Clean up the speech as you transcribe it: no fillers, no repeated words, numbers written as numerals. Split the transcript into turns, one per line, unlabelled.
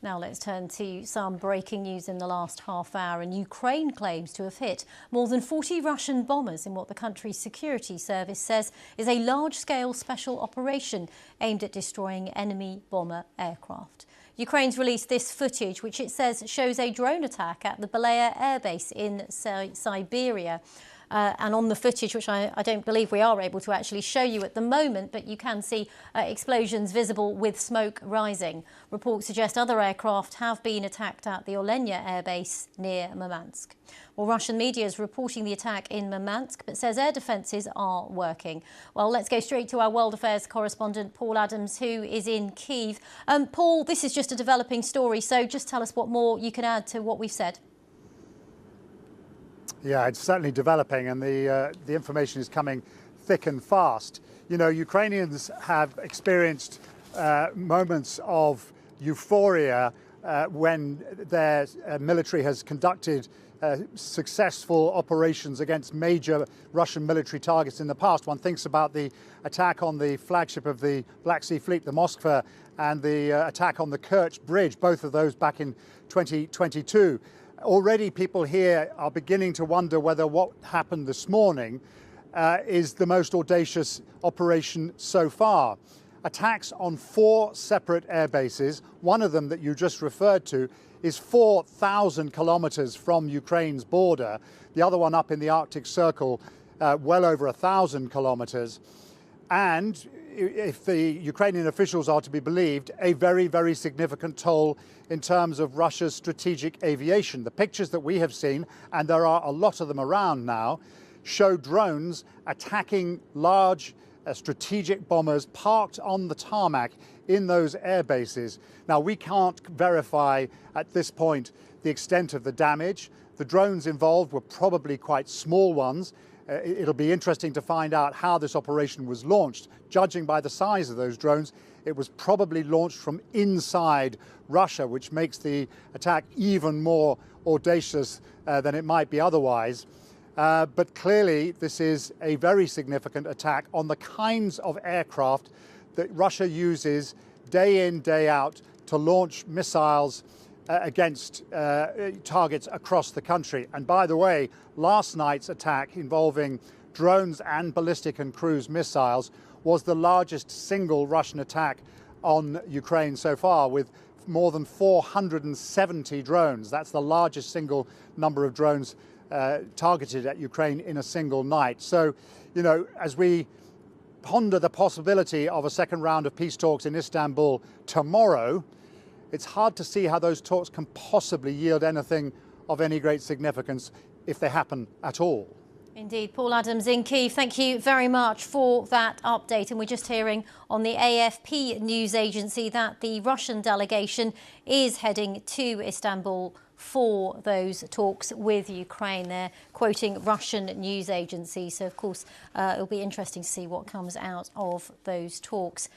Now let's turn to some breaking news in the last half hour. And Ukraine claims to have hit more than 40 Russian bombers in what the country's security service says is a large-scale special operation aimed at destroying enemy bomber aircraft. Ukraine's released this footage, which it says shows a drone attack at the Belaya airbase in Siberia. And on the footage, which I don't believe we are able to actually show you at the moment, but you can see explosions visible with smoke rising. Reports suggest other aircraft have been attacked at the Belaya airbase near Murmansk. Well, Russian media is reporting the attack in Murmansk, but says air defences are working. Well, let's go straight to our World Affairs correspondent, Paul Adams, who is in Kyiv. Paul, this is just a developing story, so just tell us what more you can add to what we've said.
Yeah, it's certainly developing, and the information is coming thick and fast. You know, Ukrainians have experienced moments of euphoria when their military has conducted successful operations against major Russian military targets in the past. One thinks about the attack on the flagship of the Black Sea Fleet, the Moskva, and the attack on the Kerch Bridge, both of those back in 2022. Already people here are beginning to wonder whether what happened this morning is the most audacious operation so far. Attacks on 4 separate air bases, one of them that you just referred to is 4,000 kilometers from Ukraine's border, the other one up in the Arctic Circle, well over 1,000 kilometers. And if the Ukrainian officials are to be believed, a very, very significant toll in terms of Russia's strategic aviation. The pictures that we have seen, and there are a lot of them around now, show drones attacking large strategic bombers parked on the tarmac in those air bases. Now, we can't verify at this point the extent of the damage. The drones involved were probably quite small ones. It'll be interesting to find out how this operation was launched. Judging by the size of those drones, it was probably launched from inside Russia, which makes the attack even more audacious than it might be otherwise. But clearly, this is a very significant attack on the kinds of aircraft that Russia uses day in, day out to launch missiles against targets across the country. And by the way, last night's attack involving drones and ballistic and cruise missiles was the largest single Russian attack on Ukraine so far, with more than 470 drones. That's the largest single number of drones targeted at Ukraine in a single night. So, you know, as we ponder the possibility of a second round of peace talks in Istanbul tomorrow, it's hard to see how those talks can possibly yield anything of any great significance if they happen at all.
Indeed. Paul Adams in Kyiv, thank you very much for that update. And we're just hearing on the AFP news agency that the Russian delegation is heading to Istanbul for those talks with Ukraine. They're quoting Russian news agencies. So, of course, it'll be interesting to see what comes out of those talks.